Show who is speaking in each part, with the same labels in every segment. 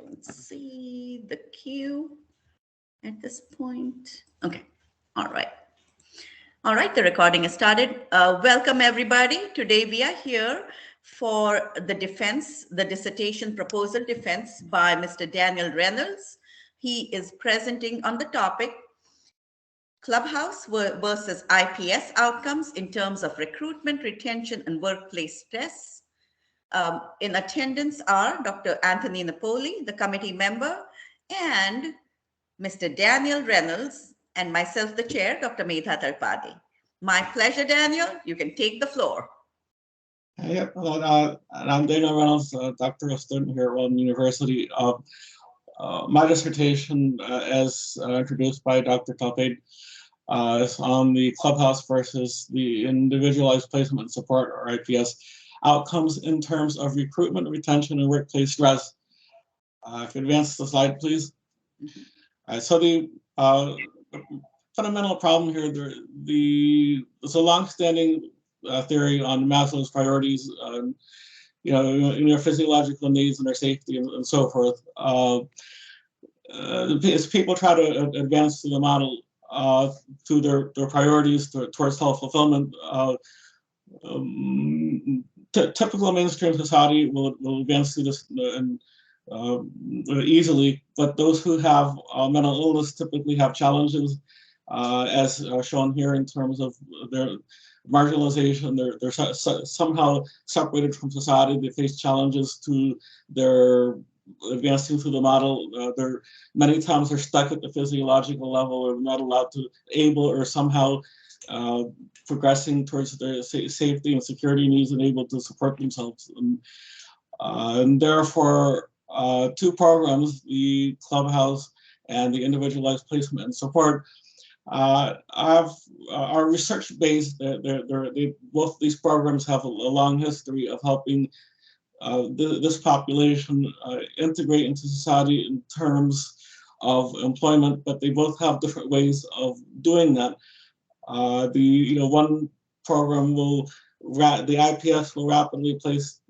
Speaker 1: don't see the queue at this point. Okay, all right. All right, the recording is started. Welcome, everybody. Today we are here for the defense, the dissertation proposal defense by Mr. Daniel Reynolds. He is presenting on the topic Clubhouse versus IPS outcomes in terms of recruitment, retention, and workplace stress. In attendance are Dr. Anthony Napoli, the committee member, and Mr. Daniel Reynolds, and myself, the chair, Dr. Medha Tarpade. My pleasure, Daniel. You can take the floor.
Speaker 2: Yep. I'm Daniel Reynolds, doctoral student here at Walden University. My dissertation, as introduced by Dr. Talpade, is on the Clubhouse versus the individualized placement support, or IPS, outcomes in terms of recruitment, retention, and workplace stress. If you advance the slide, please. So the fundamental problem here, there's a long-standing theory on Maslow's priorities, in their physiological needs and their safety and so forth. As people try to advance the model to their priorities towards self-fulfillment, typical mainstream society will advance through this easily, but those who have mental illness typically have challenges, as shown here in terms of their marginalization. They're somehow separated from society. They face challenges to their advancing through the model. Many times they're stuck at the physiological level, or not allowed to or somehow progressing towards their safety and security needs and able to support themselves. And therefore, two programs, the Clubhouse and the individualized placement and support, are research-based. Both these programs have a long history of helping this population integrate into society in terms of employment, but they both have different ways of doing that. One program the IPS will rapidly place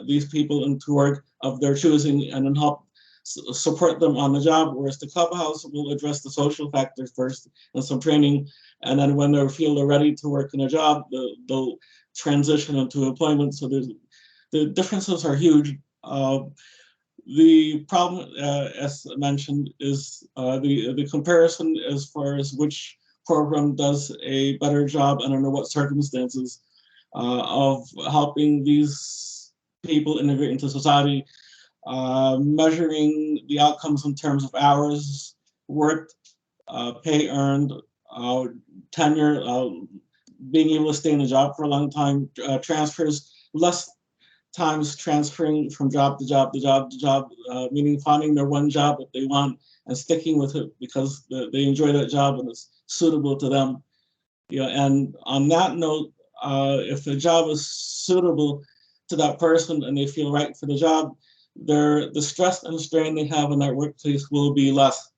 Speaker 2: these people into work of their choosing and then help support them on the job, whereas the Clubhouse will address the social factors first and some training, and then when they feel they're ready to work in a job, they'll transition into employment. So the differences are huge. The problem, as mentioned, is the comparison as far as which program does a better job and under what circumstances of helping these people integrate into society. Measuring the outcomes in terms of hours worked, pay earned, tenure, being able to stay in the job for a long time, transfers, less times transferring from job to job to job to job, meaning finding their one job that they want and sticking with it because they enjoy that job and it's suitable to them. And on that note, if the job is suitable to that person and they feel right for the job, the stress and strain they have in that workplace will be less.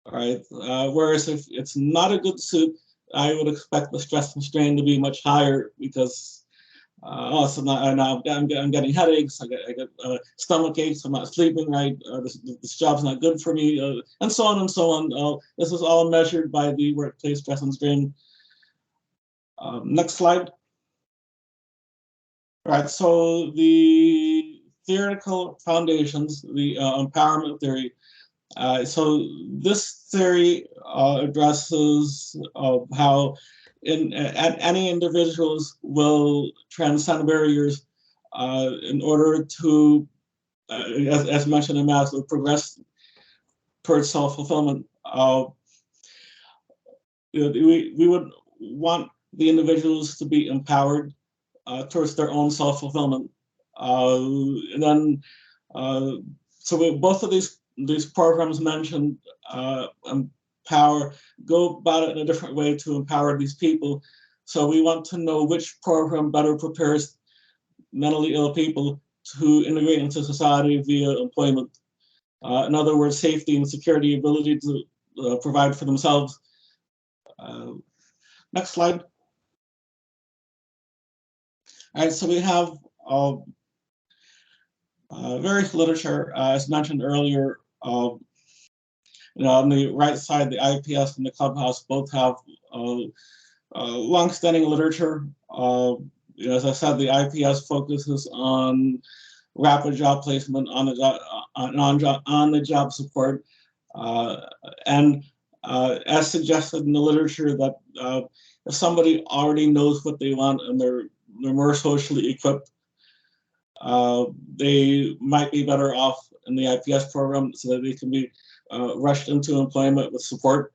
Speaker 2: All right. Whereas if it's not a good suit, I would expect the stress and strain to be much higher because I'm getting headaches, I get stomach aches, I'm not sleeping right, this job's not good for me, and so on and so on. This is all measured by the workplace stress and strain. Next slide. All right, so the theoretical foundations, the empowerment theory. So this theory addresses how any individuals will transcend barriers in order to, as mentioned in Maslow, progress towards self-fulfillment. We would want the individuals to be empowered towards their own self-fulfillment. And then, both of these programs mentioned empower, go about it in a different way to empower these people. So we want to know which program better prepares mentally ill people to integrate into society via employment. In other words, safety and security, ability to provide for themselves. Next slide. All right, so we have Various literature, as mentioned earlier, on the right side, the IPS and the Clubhouse both have long-standing literature. As I said, the IPS focuses on rapid job placement, on the job support, and as suggested in the literature, that if somebody already knows what they want and they're more socially equipped, they might be better off in the IPS program so that they can be rushed into employment with support.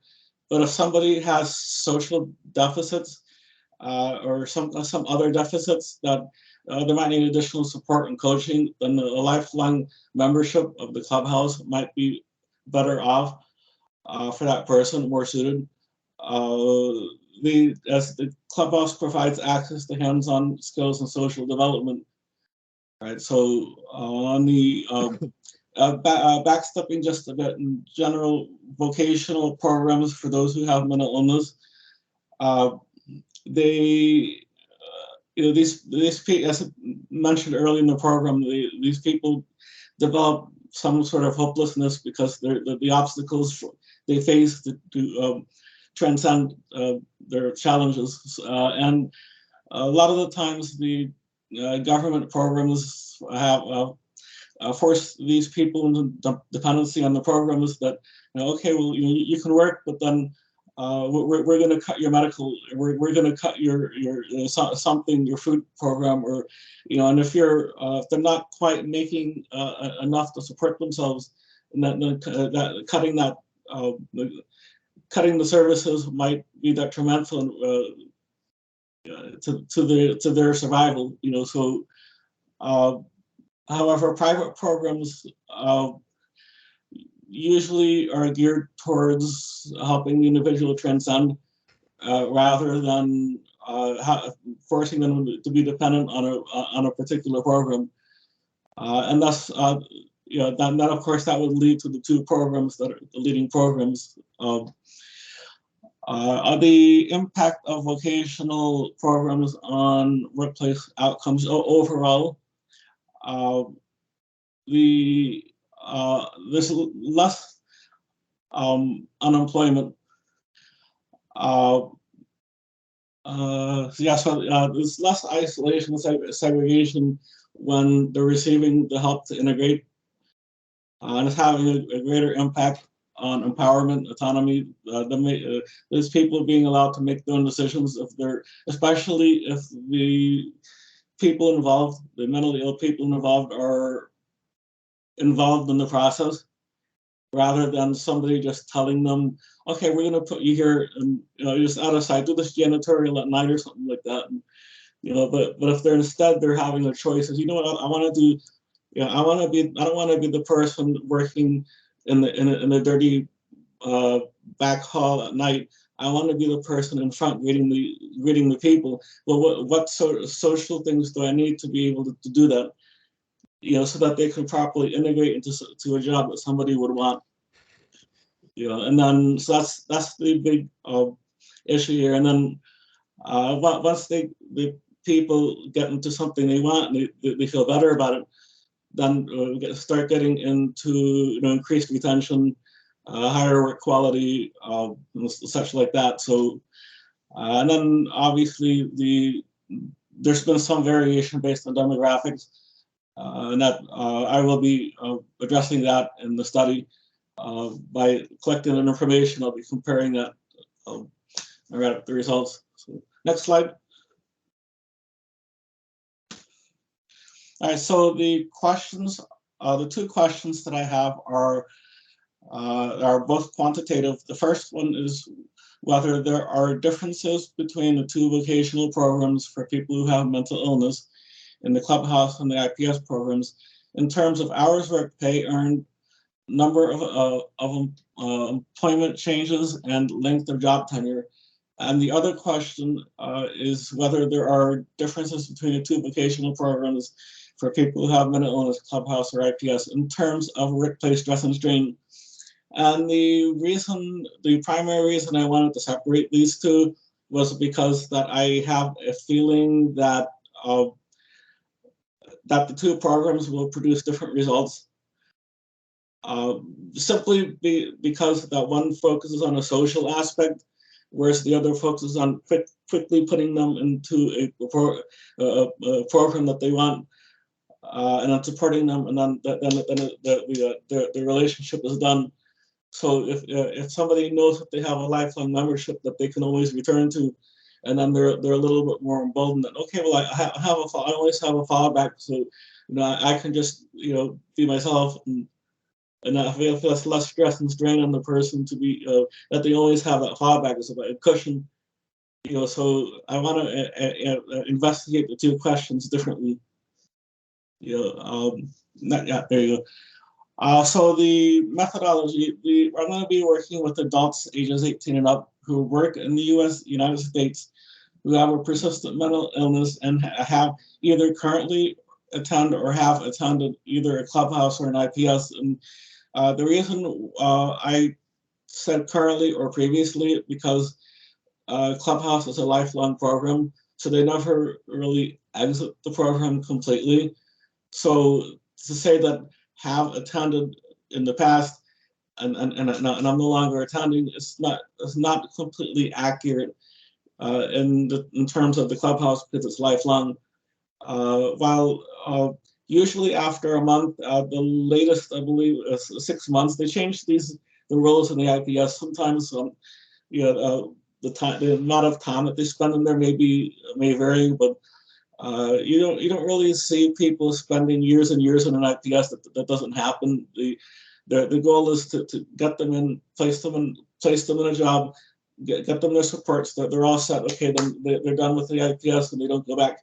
Speaker 2: But if somebody has social deficits or some other deficits that they might need additional support and coaching, then a lifelong membership of the Clubhouse might be better off for that person, more suited. As the Clubhouse provides access to hands-on skills and social development, right? So on the backstepping just a bit, in general vocational programs for those who have mental illness, they these people, as mentioned earlier in the program, these people develop some sort of hopelessness because the obstacles they face to transcend their challenges, and a lot of the times the government programs have force these people into dependency on the programs that, okay, well, you can work, but then we're going to cut your medical, we're going to cut your something, your food program, or, and if they're not quite making enough to support themselves, and that cutting the services might be detrimental to their survival, so however, private programs usually are geared towards helping the individual transcend rather than forcing them to be dependent on a particular program. And thus, that of course that would lead to the two programs that are the leading programs. The impact of vocational programs on workplace outcomes overall. There's less unemployment. So there's less isolation, segregation when they're receiving the help to integrate, and it's having a greater impact on empowerment, autonomy. There's people being allowed to make their own decisions especially if the people involved, the mentally ill people involved, are involved in the process, rather than somebody just telling them, okay, we're going to put you here and just out of sight, do this janitorial at night or something like that. And, but if they're having a choice, you know what, I want to do, I don't want to be the person working in the dirty back hall at night. I want to be the person in front greeting the people. Well, what sort of social things do I need to be able to do that? So that they can properly integrate into a job that somebody would want. And then so that's the big issue here. And then once the people get into something they want and they feel better about it, then start getting into increased retention, higher work quality, such like that. So and then obviously there's been some variation based on demographics. And that I will be addressing that in the study by collecting that information. I'll be comparing that. I read up the results. So, next slide. All right. So the questions, the two questions that I have are both quantitative. The first one is whether there are differences between the two vocational programs for people who have mental illness in the Clubhouse and the IPS programs in terms of hours worked, pay earned, number of employment changes, and length of job tenure. And the other question is whether there are differences between the two vocational programs for people who have mental illness, Clubhouse or IPS, in terms of workplace stress and strain. And the primary reason I wanted to separate these two was because that I have a feeling that that the two programs will produce different results. Simply because that one focuses on a social aspect, whereas the other focuses on quickly putting them into a program that they want, and then supporting them, and then the relationship is done. So if somebody knows that they have a lifelong membership that they can always return to, and then they're a little bit more emboldened that, okay, well, I always have a fallback, so I can just be myself, and I feel less stress and strain on the person to be that they always have that fallback as a cushion. So I want to investigate the two questions differently. There you go. So the methodology, I'm going to be working with adults ages 18 and up who work in the United States, who have a persistent mental illness and have either currently attend or have attended either a clubhouse or an IPS. And the reason I said currently or previously, because Clubhouse is a lifelong program, so they never really exit the program completely. So to say that have attended in the past and I'm no longer attending, it's not completely accurate in terms of the Clubhouse, because it's lifelong. While usually after a month, the latest I believe is 6 months, they change the rules in the IPS. Sometimes the amount of time that they spend in there may vary, but you don't really see people spending years and years in an IPS. That doesn't happen. The goal is to get them in, place them in a job, get them their supports, that they're all set. Okay, then they're done with the IPS and they don't go back.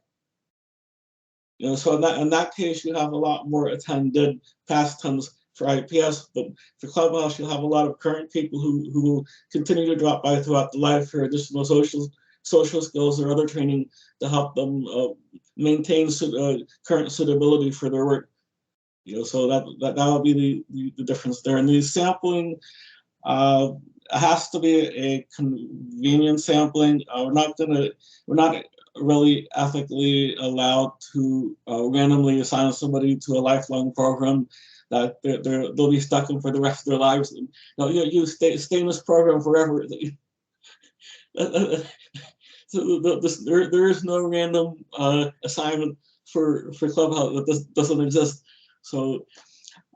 Speaker 2: So in that case, you have a lot more attended past tons for IPS, but for Clubhouse, you'll have a lot of current people who will continue to drop by throughout the life for additional social skills or other training to help them maintain current suitability for their work. So that will be the difference there. And the sampling has to be a convenient sampling. We're not really ethically allowed to randomly assign somebody to a lifelong program that they'll be stuck in for the rest of their lives. And, you stay in this program forever. So there is no random assignment for Clubhouse. That doesn't exist. So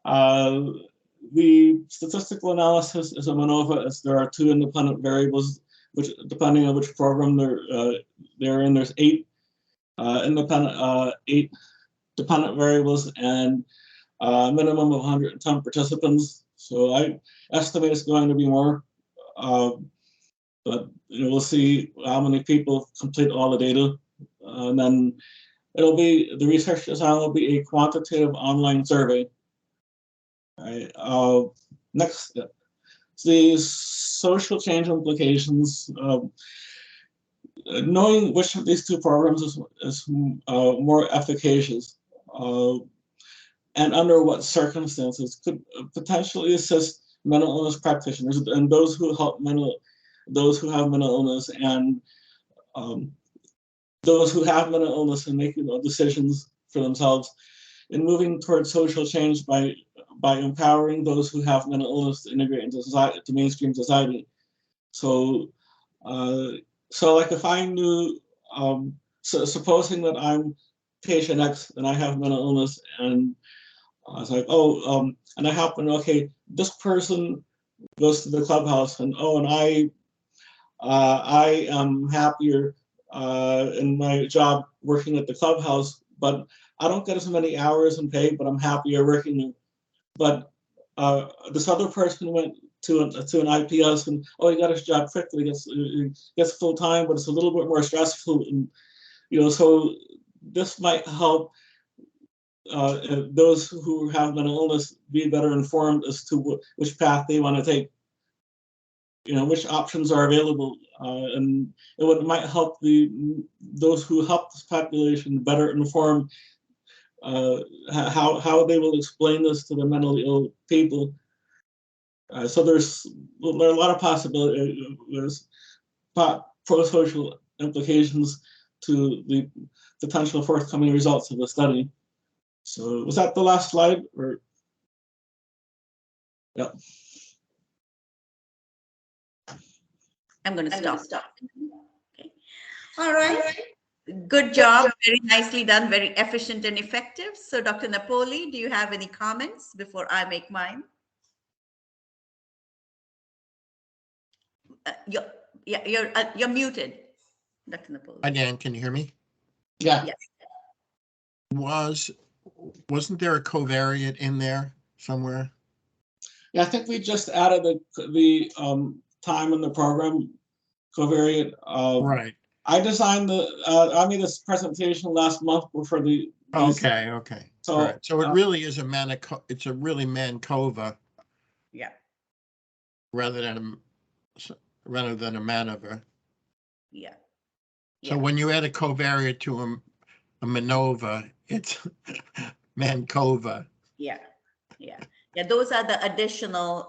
Speaker 2: the statistical analysis is a MANOVA, as there are two independent variables, which depending on which program they're in, there's eight dependent variables and a minimum of 110 participants. So I estimate it's going to be more, but we'll see how many people complete all the data, and then the research design will be a quantitative online survey. Right. Next, the social change implications. Knowing which of these two programs is more efficacious, and under what circumstances, could potentially assist mental illness practitioners and those who have mental illness, and those who have mental illness and making decisions for themselves in moving towards social change by empowering those who have mental illness to integrate into society, to mainstream society. So like if I knew, supposing that I'm patient X and I have mental illness, and I was like, and I happen, okay, this person goes to the Clubhouse, and I am happier in my job working at the Clubhouse, but I don't get as many hours and pay, but I'm happier working. But this other person went to an IPS, and he got his job quickly, gets full time, but it's a little bit more stressful, and so this might help those who have mental illness be better informed as to which path they want to take, which options are available, and it might help those who help this population better inform how they will explain this to the mentally ill people. So there are a lot of possibilities, pro-social implications to the potential forthcoming results of the study. So was that the last slide? Or yeah.
Speaker 1: I'm going to stop. Okay. All right. Good job. Very nicely done. Very efficient and effective. So, Dr. Napoli, do you have any comments before I make mine? You're, yeah, you're muted, Dr. Napoli.
Speaker 3: Hi, Dan, can you hear me?
Speaker 2: Yeah.
Speaker 1: Yes.
Speaker 3: Wasn't there a covariate in there somewhere?
Speaker 2: Yeah, I think we just added the time in the program covariate.
Speaker 3: Right.
Speaker 2: I designed I made this presentation last month for the.
Speaker 3: Okay.
Speaker 2: So
Speaker 3: All right. So it really is it's a really Mancova
Speaker 1: Yeah.
Speaker 3: rather than a Manova.
Speaker 1: Yeah.
Speaker 3: So when you add a covariate to a Manova, it's Mancova.
Speaker 1: Yeah. Yeah. Yeah. Those are the additional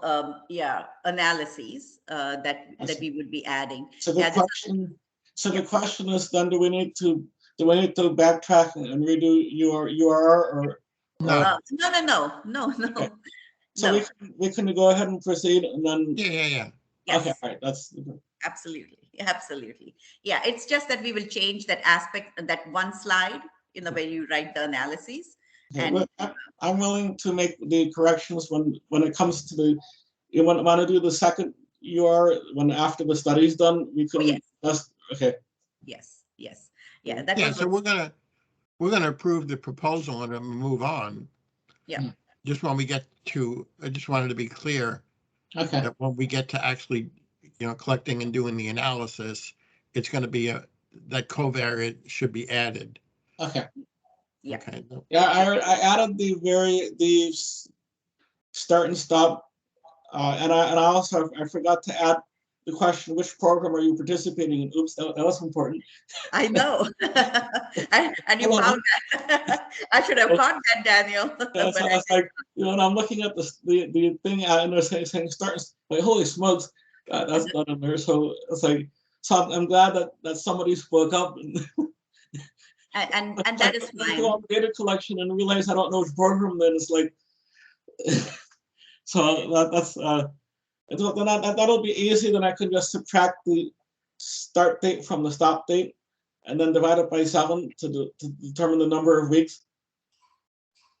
Speaker 1: analyses that we would be adding.
Speaker 2: So the question is then, do we need to backtrack and redo your URL or
Speaker 3: No.
Speaker 1: No.
Speaker 2: Okay. So we can go ahead and proceed and then
Speaker 3: Yeah.
Speaker 1: Yes.
Speaker 2: Okay, all right, that's
Speaker 1: Absolutely. Yeah, it's just that we will change that aspect, that one slide, where you write the analyses.
Speaker 2: okay.
Speaker 1: And
Speaker 2: Well, I'm willing to make the corrections when it comes to the you want to do the second URL when after the study's done, we can
Speaker 1: yes.
Speaker 2: just okay.
Speaker 1: Yes. Yeah, that
Speaker 3: Yeah,
Speaker 1: was
Speaker 3: so we're gonna approve the proposal and move on.
Speaker 1: Yeah.
Speaker 3: Just when we get to, I just wanted to be clear
Speaker 2: Okay.
Speaker 3: that when we get to actually, collecting and doing the analysis, it's going to be that covariate should be added.
Speaker 2: Okay.
Speaker 1: Yeah.
Speaker 3: Okay.
Speaker 2: Yeah, I added the start and stop, and I also I forgot to add the question: which program are you participating in? Oops, that was important.
Speaker 1: I know. and you found that. I should have caught that, Daniel.
Speaker 2: Yeah, so I was like, and I'm looking at the thing and they're saying start. Like, holy smokes, that's not in there. So it's like, so I'm glad that somebody spoke up
Speaker 1: and that is fine.
Speaker 2: Go on the data collection and realize I don't know which program. Then it's like, so that'll be easy. Then I could just subtract the start date from the stop date, and then divide it by 7 to determine the number of weeks.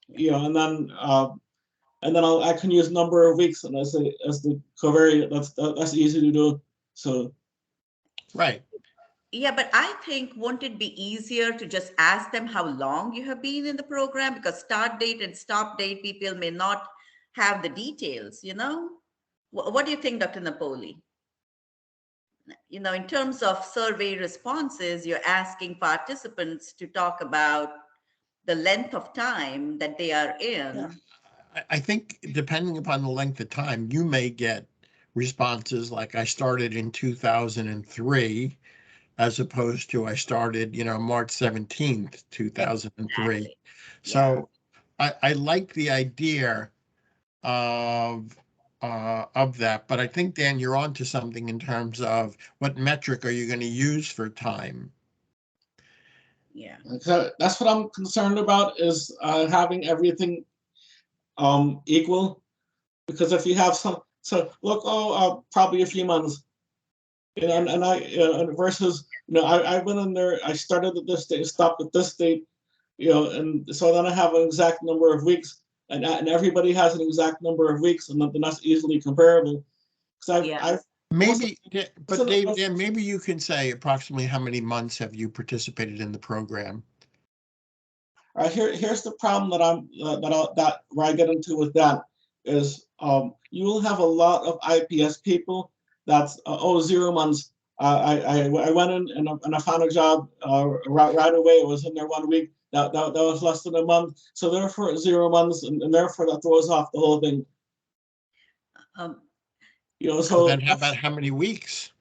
Speaker 2: And then I can use number of weeks and as the covariate. That's easy to do. So
Speaker 3: right.
Speaker 1: Yeah, but I think won't it be easier to just ask them how long you have been in the program, because start date and stop date people may not have the details. What do you think, Dr. Napoli? In terms of survey responses, you're asking participants to talk about the length of time that they are in.
Speaker 3: Yeah. I think depending upon the length of time, you may get responses like I started in 2003, as opposed to I started, March 17th, 2003.
Speaker 1: Exactly.
Speaker 3: So I like the idea of that, but I think, Dan, you're onto something in terms of what metric are you going to use for time?
Speaker 1: Yeah.
Speaker 2: So that's what I'm concerned about is having everything equal, because if you have look, probably a few months, and I versus I went in there, I started at this date, stopped at this date, and so then I have an exact number of weeks, and everybody has an exact number of weeks, and then that's easily comparable. Because
Speaker 3: Maybe, but Dave, Dan, maybe you can say approximately how many months have you participated in the program?
Speaker 2: Here's the problem that where I get into with that is you will have a lot of IPS people that's 0 months. I went in and I found a job right away. It was in there 1 week. That was less than a month. So therefore 0 months, and therefore that throws off the whole thing.
Speaker 3: So then how about how many weeks?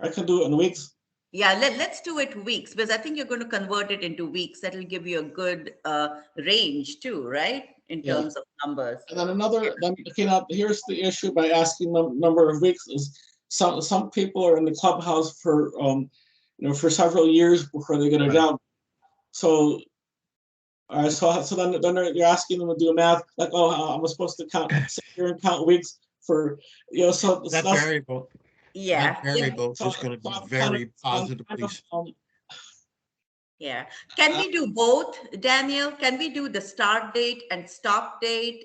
Speaker 2: I can do it in weeks.
Speaker 1: Yeah, let's do it weeks, because I think you're going to convert it into weeks. That will give you a good range too, right? In terms of numbers.
Speaker 2: And then here's the issue by asking number of weeks is some people are in the clubhouse for for several years before they get a job. So So then you're asking them to do math like, oh, I'm supposed to sit here and count weeks for, so
Speaker 3: That
Speaker 2: that's
Speaker 3: variable,
Speaker 1: Yeah.
Speaker 3: that variable
Speaker 2: so,
Speaker 3: is going to
Speaker 2: so
Speaker 3: be
Speaker 2: I'm kind of
Speaker 3: very
Speaker 2: I'm kind
Speaker 3: positively.
Speaker 2: of
Speaker 1: Yeah. Can we do both, Daniel? Can we do the start date and stop date?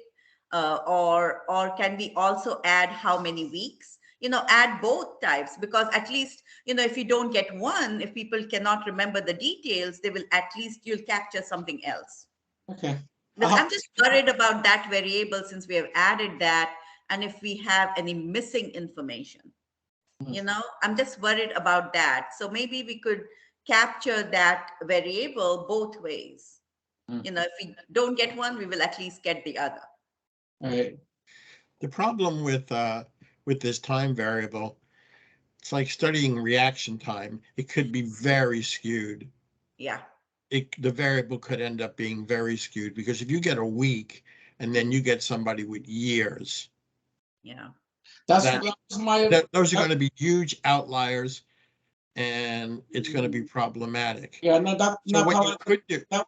Speaker 1: Or can we also add how many weeks? Add both types, because at least, if you don't get one, if people cannot remember the details, they will, at least you'll capture something else.
Speaker 2: okay.
Speaker 1: Because I'm just worried about that variable, since we have added that, and if we have any missing information. I'm just worried about that. So maybe we could capture that variable both ways. If we don't get one, we will at least get the other.
Speaker 2: All right.
Speaker 3: The problem with this time variable, it's like studying reaction time. It could be very skewed.
Speaker 1: Yeah.
Speaker 3: The variable could end up being very skewed, because if you get a week and then you get somebody with years,
Speaker 1: Yeah.
Speaker 2: That
Speaker 3: that
Speaker 2: was my
Speaker 3: those are going to be huge outliers, and it's going to be problematic.
Speaker 2: yeah. No,
Speaker 3: So what you could do,
Speaker 2: that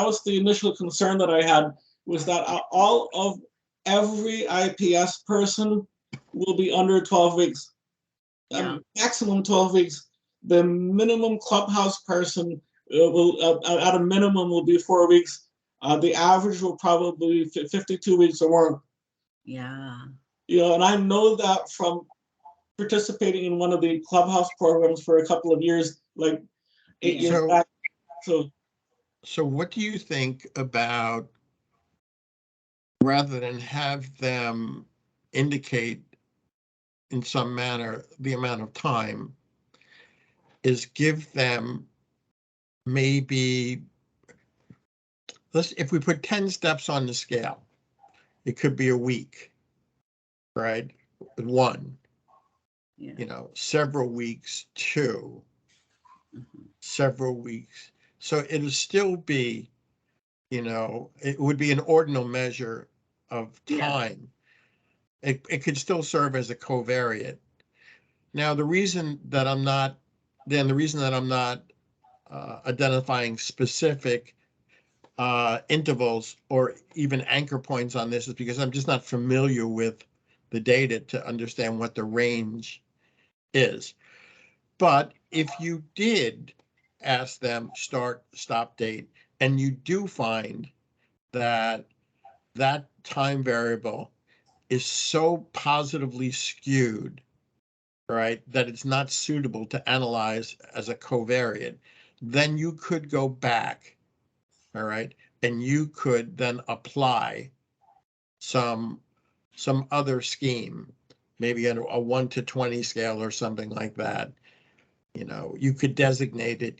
Speaker 2: was the initial concern that I had, was that all of every IPS person will be under 12 weeks.
Speaker 1: Yeah.
Speaker 2: Maximum 12 weeks. The minimum clubhouse person will, at a minimum, will be 4 weeks. The average will probably be 52 weeks or more.
Speaker 1: Yeah.
Speaker 2: And I know that from participating in one of the clubhouse programs for a couple of years, like 8 years back.
Speaker 3: So what do you think about, rather than have them indicate in some manner the amount of time, is give them maybe, if we put 10 steps on the scale, it could be a week, right? One,
Speaker 1: Yeah.
Speaker 3: several weeks, two, several weeks. So it'll still be, it would be an ordinal measure of time. Yeah. It could still serve as a covariate. Now, the reason that I'm not identifying specific intervals or even anchor points on this is because I'm just not familiar with the data to understand what the range is. But if you did ask them start, stop date, and you do find that that time variable is so positively skewed, right, that it's not suitable to analyze as a covariate, then you could go back, all right, and you could then apply some other scheme, maybe a 1 to 20 scale or something like that. You could designate it,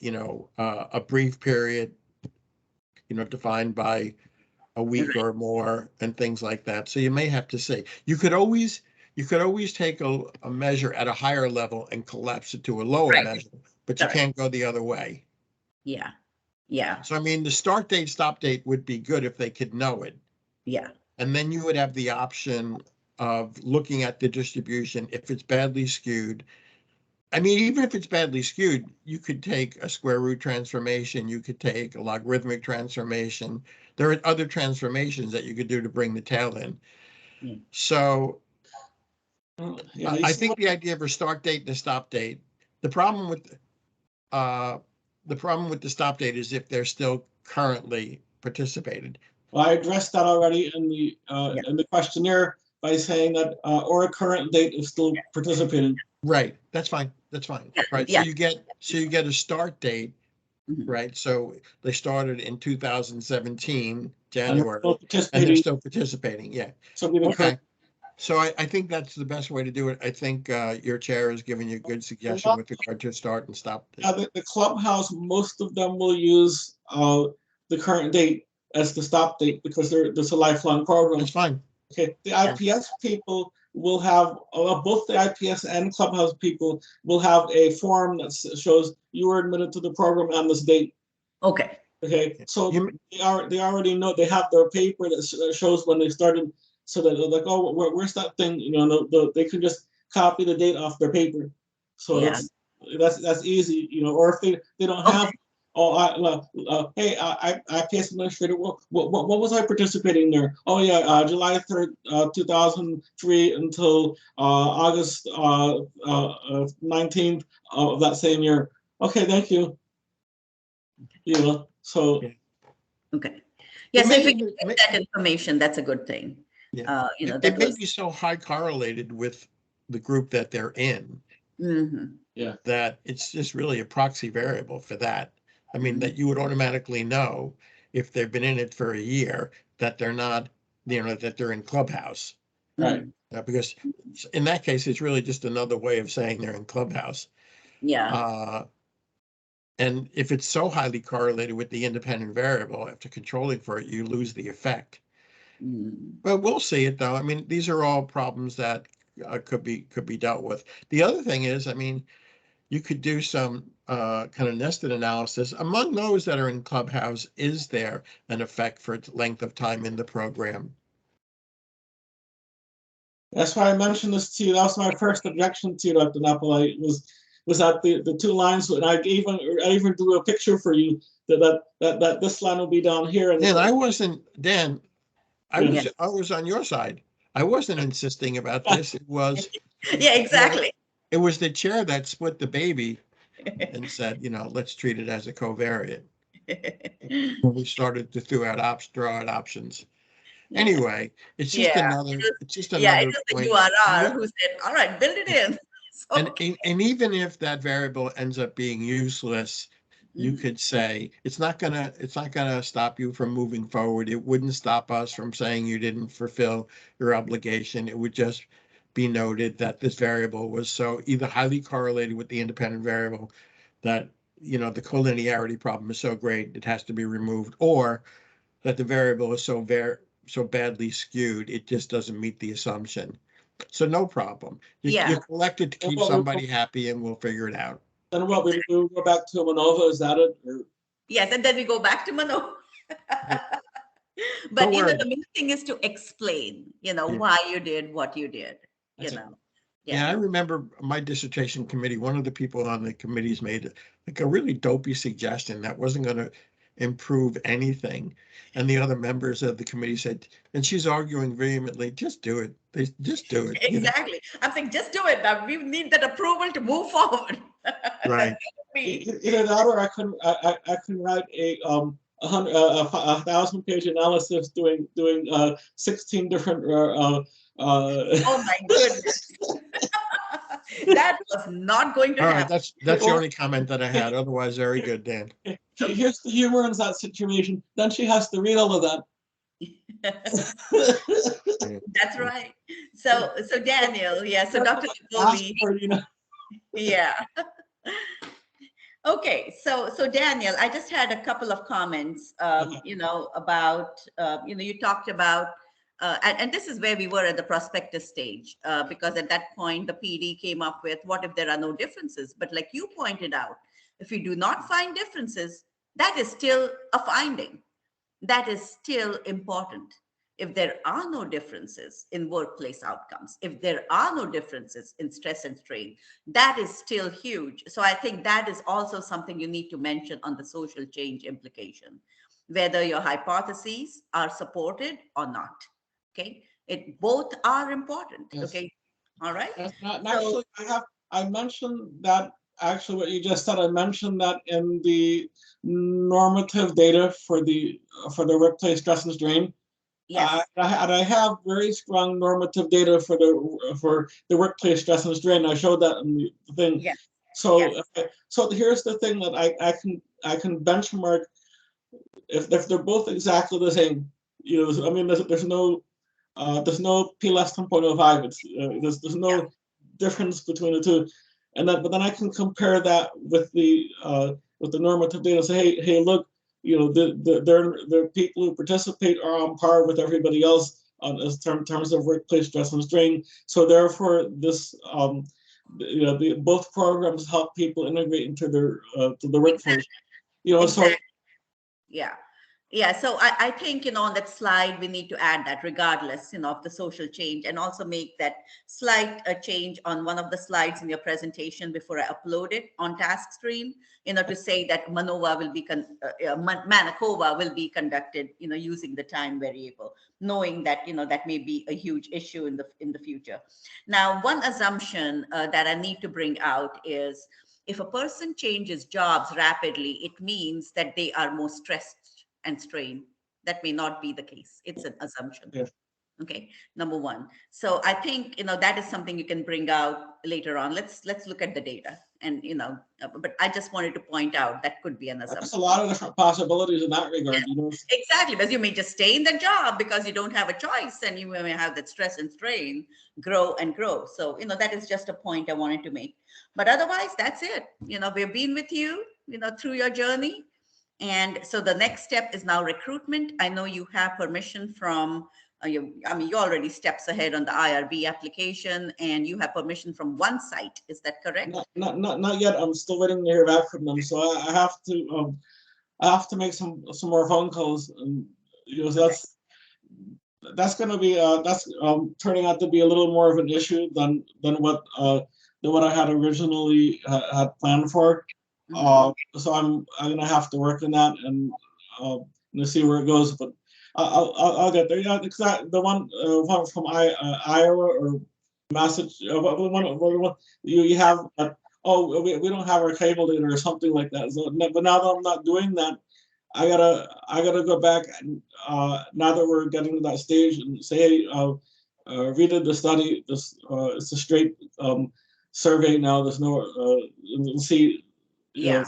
Speaker 3: a brief period, defined by a week or more, and things like that. So you may have to say, you could always take a measure at a higher level and collapse it to a lower measure, but you can't go the other way.
Speaker 1: Yeah. Yeah.
Speaker 3: So, I mean, the start date, stop date would be good if they could know it.
Speaker 1: Yeah.
Speaker 3: And then you would have the option of looking at the distribution. If it's badly skewed, I mean, even if it's badly skewed, you could take a square root transformation, you could take a logarithmic transformation. There are other transformations that you could do to bring the tail in.
Speaker 1: Yeah.
Speaker 3: So
Speaker 2: yeah,
Speaker 3: I think the idea of a start date and a stop date, the problem with the stop date is if they're still currently participated.
Speaker 2: Well, I addressed that already in the questionnaire by saying that or a current date is still participating.
Speaker 3: Right. That's fine. That's fine. Right.
Speaker 1: Yeah.
Speaker 3: So you get a start date.
Speaker 1: Mhm.
Speaker 3: Right. So they started in 2017, January,
Speaker 2: and
Speaker 3: they're still participating. Yeah.
Speaker 2: So
Speaker 3: Okay. So I think that's the best way to do it. I think your chair is giving you a good suggestion with regard to start and stop.
Speaker 2: The clubhouse, most of them will use the current date as the stop date because there's a lifelong program.
Speaker 3: That's fine.
Speaker 2: Okay. The IPS people will have, both the IPS and clubhouse people will have a form that shows you were admitted to the program on this date.
Speaker 1: Okay.
Speaker 2: Okay. So they already know, they have their paper that shows when they started, so that they're like, oh, where's that thing? They can just copy the date off their paper. So that's easy, or if they don't have, Oh, hey, I case administrator. What was I participating there? Oh yeah, July 3rd, 2003 until August 19th of that same year. Okay, thank you. You know, so
Speaker 1: Okay. Yeah,
Speaker 3: It
Speaker 1: so if
Speaker 3: may
Speaker 1: we can
Speaker 3: even,
Speaker 1: get that information, that's a good thing.
Speaker 3: yeah,
Speaker 1: That
Speaker 3: it may
Speaker 1: was.
Speaker 3: be so high correlated with the group that they're in
Speaker 1: Mhm.
Speaker 2: yeah,
Speaker 3: that it's just really a proxy variable for that. I mean,
Speaker 1: Mhm.
Speaker 3: that you would automatically know if they've been in it for a year that they're not, that they're in Clubhouse.
Speaker 2: right.
Speaker 1: Mhm.
Speaker 3: Because in that case, it's really just another way of saying they're in Clubhouse.
Speaker 1: Yeah.
Speaker 3: Uh, and if it's so highly correlated with the independent variable, after controlling for it, you lose the effect.
Speaker 1: Mhm.
Speaker 3: But we'll see it though. I mean, these are all problems that could be dealt with. The other thing is, I mean, you could do some kind of nested analysis. Among those that are in Clubhouse, is there an effect for length of time in the program?
Speaker 2: That's why I mentioned this to you. That was my first objection to you, Dr. Napoli, was that the two lines, and I even drew a picture for you that this line will be down here, and
Speaker 3: Dan, I wasn't, Dan,
Speaker 2: yeah.
Speaker 3: I was on your side. I wasn't insisting about this. It was,
Speaker 1: Yeah,
Speaker 3: you know,
Speaker 1: exactly.
Speaker 3: it was the chair that split the baby and said, let's treat it as a covariate. When we started to throw out options.
Speaker 1: Yeah.
Speaker 3: Anyway,
Speaker 1: Yeah.
Speaker 3: it's just
Speaker 1: Yeah, it
Speaker 3: another
Speaker 1: was the
Speaker 3: point.
Speaker 1: URR who said, all right, build it in.
Speaker 3: And,
Speaker 1: So,
Speaker 3: and even if that variable ends up being useless, you
Speaker 1: mhm.
Speaker 3: could say it's not gonna stop you from moving forward. It wouldn't stop us from saying you didn't fulfill your obligation. It would just be noted that this variable was so either highly correlated with the independent variable that the collinearity problem is so great it has to be removed, or that the variable is so badly skewed it just doesn't meet the assumption. So no problem.
Speaker 1: Yeah.
Speaker 3: You collected to
Speaker 2: And
Speaker 3: keep somebody happy, and we'll figure it out.
Speaker 2: then what we go back to Manova? Is that it? Or,
Speaker 1: Yes, and then we go back to Mano.
Speaker 3: Don't
Speaker 1: But
Speaker 3: worry.
Speaker 1: the main thing is to explain,
Speaker 3: Yeah.
Speaker 1: why you did what you did. You
Speaker 2: That's it.
Speaker 1: know.
Speaker 3: Yeah,
Speaker 1: Yeah.
Speaker 3: I remember my dissertation committee. One of the people on the committees made like a really dopey suggestion that wasn't going to improve anything, and the other members of the committee said, and she's arguing vehemently, just do it. They just do it.
Speaker 1: Exactly. I'm saying just do it. Now we need that approval to move forward.
Speaker 3: Right.
Speaker 1: Me.
Speaker 2: Either that, or I can write a 1,000-page analysis doing 16 different
Speaker 1: Oh my goodness. That was not going to
Speaker 3: All right.
Speaker 1: happen.
Speaker 3: That's the only comment that I had. Otherwise, very good, Dan.
Speaker 2: Here's the humor in that situation. Then she has to read all of that.
Speaker 3: Yeah.
Speaker 1: That's right. So Daniel, yeah. So Dr.
Speaker 2: Ask
Speaker 1: Napoli,
Speaker 2: for,
Speaker 1: yeah. Okay, so Daniel, I just had a couple of comments,
Speaker 2: Okay.
Speaker 1: about, you talked about, and this is where we were at the prospectus stage, because at that point the PD came up with, what if there are no differences? But like you pointed out, if you do not find differences, that is still a finding. That is still important. If there are no differences in workplace outcomes, if there are no differences in stress and strain, that is still huge. So I think that is also something you need to mention on the social change implication, whether your hypotheses are supported or not. Okay, it both are important.
Speaker 2: Yes.
Speaker 1: Okay, all right. So
Speaker 2: Actually, I mentioned that, actually what you just said. I mentioned that in the normative data for the workplace stress and strain.
Speaker 1: yes,
Speaker 2: I have very strong normative data for the workplace stress and strain. I showed that in the thing.
Speaker 1: yes, yes,
Speaker 2: So here's the thing that I can benchmark if they're both exactly the same. I mean, there's no p less than 0.05. There's
Speaker 1: yeah,
Speaker 2: no difference between the two, but then I can compare that with the normative data and say, hey, look, the people who participate are on par with everybody else on terms of workplace stress and strain. So therefore, both programs help people integrate into their to the workforce.
Speaker 1: exactly,
Speaker 2: So
Speaker 1: yeah. Yeah, so I think, on that slide, we need to add that regardless, of the social change, and also make that slight change on one of the slides in your presentation before I upload it on task screen, to say that Manitoba will be conducted, using the time variable, knowing that, that may be a huge issue in the future. Now, one assumption that I need to bring out is if a person changes jobs rapidly, it means that they are more stressed and strain. That may not be the case. It's an assumption.
Speaker 2: Yes.
Speaker 1: Okay, number one. So I think that is something you can bring out later on. Let's look at the data, and but I just wanted to point out that could be an
Speaker 2: There's
Speaker 1: assumption.
Speaker 2: a lot of different possibilities in that regard.
Speaker 1: Exactly, because you may just stay in the job because you don't have a choice, and you may have that stress and strain grow and grow. So that is just a point I wanted to make. But otherwise, that's it. We've been with you, through your journey. And so the next step is now recruitment. I know you have permission from, you're already steps ahead on the IRB application, and you have permission from one site. Is that correct?
Speaker 2: Not yet. I'm still waiting to hear back from them. So I have to make some more phone calls, and so that's going to be that's turning out to be a little more of an issue than what I had originally had planned for. So I'm gonna have to work on that and see where it goes. But I'll get there. Yeah, because the one from Iowa or Massachusetts, you have we don't have our cable data or something like that. So, but now that I'm not doing that, I gotta go back and now that we're getting to that stage and say, hey, redid the study. This it's a straight survey now. There's no see.
Speaker 1: Yeah.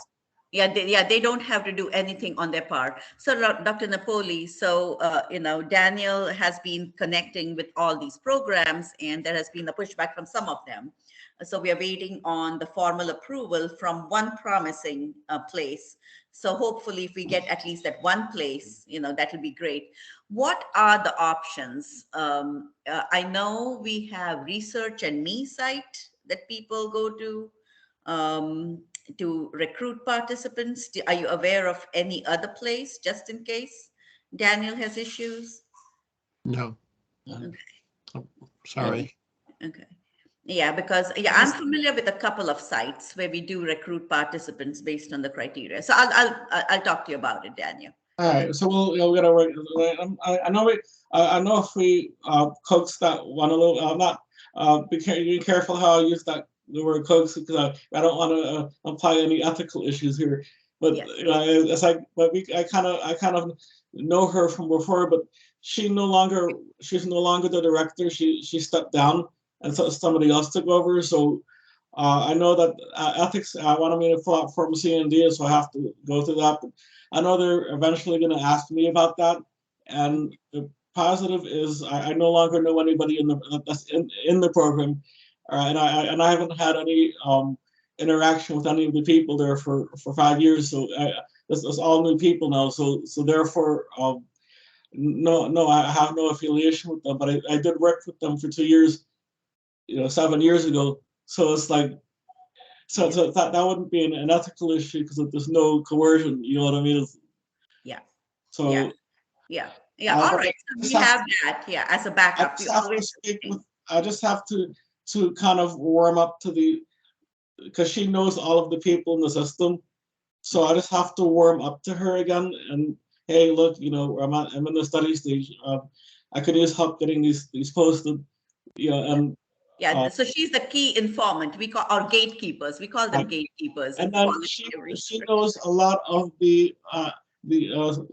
Speaker 1: They don't have to do anything on their part. So, Dr. Napoli, so, Daniel has been connecting with all these programs, and there has been a pushback from some of them. So we are waiting on the formal approval from one promising place. So hopefully if we get at least at one place, that will be great. What are the options? I know we have Research and Me site that people go to recruit participants. Are you aware of any other place, just in case Daniel has issues?
Speaker 3: No.
Speaker 1: Okay.
Speaker 3: Oh, sorry.
Speaker 1: Okay. Yeah, because I'm familiar with a couple of sites where we do recruit participants based on the criteria. So I'll talk to you about it, Daniel.
Speaker 2: All right, so we're gonna work. I know I know if we coax that one a little. I'm not be careful how I use that the word coax because I don't want to apply any ethical issues here. But
Speaker 1: Yes.
Speaker 2: It's like, but I kind of know her from before, but she's no longer the director. She stepped down, and so somebody else took over. So I know that ethics wanted me to fill out Form C and D, so I have to go through that. But I know they're eventually going to ask me about that. And the positive is I no longer know anybody that's in the program, and I haven't had any interaction with any of the people there for 5 years. So this is all new people now. So therefore, no, I have no affiliation with them. But I did work with them for 2 years, 7 years ago. So it's like, so that wouldn't be an ethical issue because there's no coercion. You know what I mean?
Speaker 1: Yeah.
Speaker 2: So
Speaker 1: yeah. All right. So we have that. Yeah, as a backup.
Speaker 2: I just have to kind of warm up to because she knows all of the people in the system. So I just have to warm up to her again. And hey, look, I'm in the study stage. I could use help getting these posted. And
Speaker 1: so she's the key informant. We call our gatekeepers. We call them gatekeepers.
Speaker 2: And then she knows a lot of the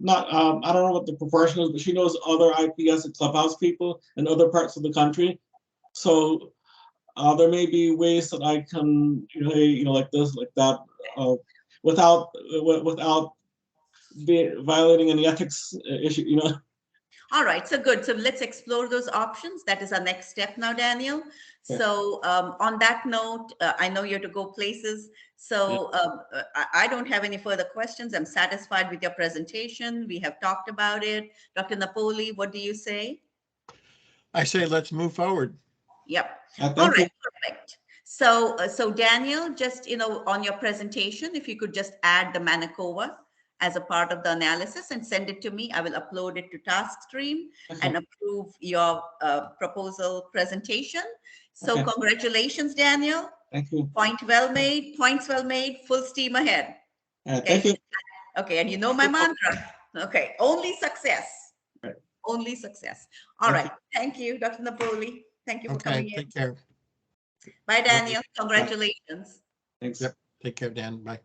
Speaker 2: not I don't know what the proportion is, but she knows other IPS and Clubhouse people in other parts of the country. So there may be ways that I can like this, like that, without violating any ethics issue.
Speaker 1: All right, so good. So let's explore those options. That is our next step now, Daniel.
Speaker 2: Yeah.
Speaker 1: So on that note, I know you have to go places. So I don't have any further questions. I'm satisfied with your presentation. We have talked about it. Dr. Napoli, what do you say?
Speaker 3: I say let's move forward.
Speaker 1: Yep. All right, perfect. So Daniel, just on your presentation, if you could just add the Manitoba as a part of the analysis and send it to me. I will upload it to TaskStream and approve your proposal presentation. So
Speaker 2: Okay.
Speaker 1: congratulations, Daniel.
Speaker 2: Thank you.
Speaker 1: Point well made, points well made, full steam ahead.
Speaker 2: Thank you.
Speaker 1: Okay, and you know my mantra. Okay, only success.
Speaker 2: Right.
Speaker 1: Only success. All right. Thank you, Dr. Napoli. Thank you for
Speaker 3: Okay,
Speaker 1: coming in.
Speaker 3: take care.
Speaker 1: Bye, Daniel. Congratulations.
Speaker 2: Thanks.
Speaker 3: Yep. Take care, Dan. Bye.